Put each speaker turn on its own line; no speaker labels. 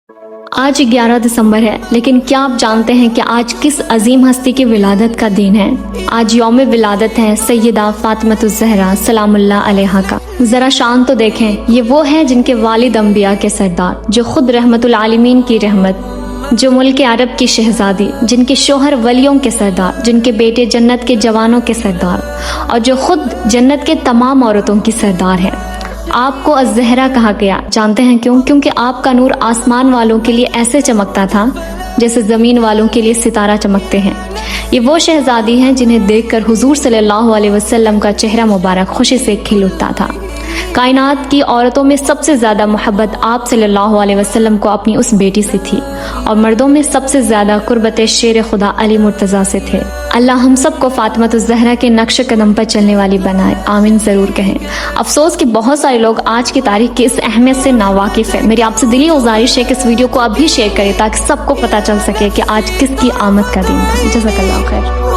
آج 11 دسمبر ہے، لیکن کیا آپ جانتے ہیں کہ آج کس عظیم ہستی کی ولادت کا دن ہے؟ آج یوم ولادت ہے سیدہ فاطمۃ الزہرا سلام اللہ علیہا کا۔ ذرا شان تو دیکھیں، یہ وہ ہیں جن کے والد انبیاء کے سردار، جو خود رحمت العالمین کی رحمت، جو ملک عرب کی شہزادی، جن کے شوہر ولیوں کے سردار، جن کے بیٹے جنت کے جوانوں کے سردار، اور جو خود جنت کے تمام عورتوں کی سردار ہے۔ آپ کو الزہرا کہا گیا، جانتے ہیں کیوں؟ کیونکہ آپ کا نور آسمان والوں کے لیے ایسے چمکتا تھا جیسے زمین والوں کے لیے ستارہ چمکتے ہیں۔ یہ وہ شہزادی ہیں جنہیں دیکھ کر حضور صلی اللہ علیہ وسلم کا چہرہ مبارک خوشی سے کھل اٹھتا تھا۔ کائنات کی عورتوں میں سب سے زیادہ محبت آپ صلی اللہ علیہ وسلم کو اپنی اس بیٹی سے تھی، اور مردوں میں سب سے زیادہ قربت شیر خدا علی مرتضیٰ سے تھے۔ اللہ ہم سب کو فاطمۃ الزہرا کے نقش قدم پر چلنے والی بنائے، آمین ضرور کہیں۔ افسوس کہ بہت سارے لوگ آج کی تاریخ کی اس اہمیت سے ناواقف ہیں۔ میری آپ سے دلی گزارش ہے کہ اس ویڈیو کو ابھی شیئر کریں تاکہ سب کو پتہ چل سکے کہ آج کس کی آمد کا دن ہے۔ جزاک اللہ خیر۔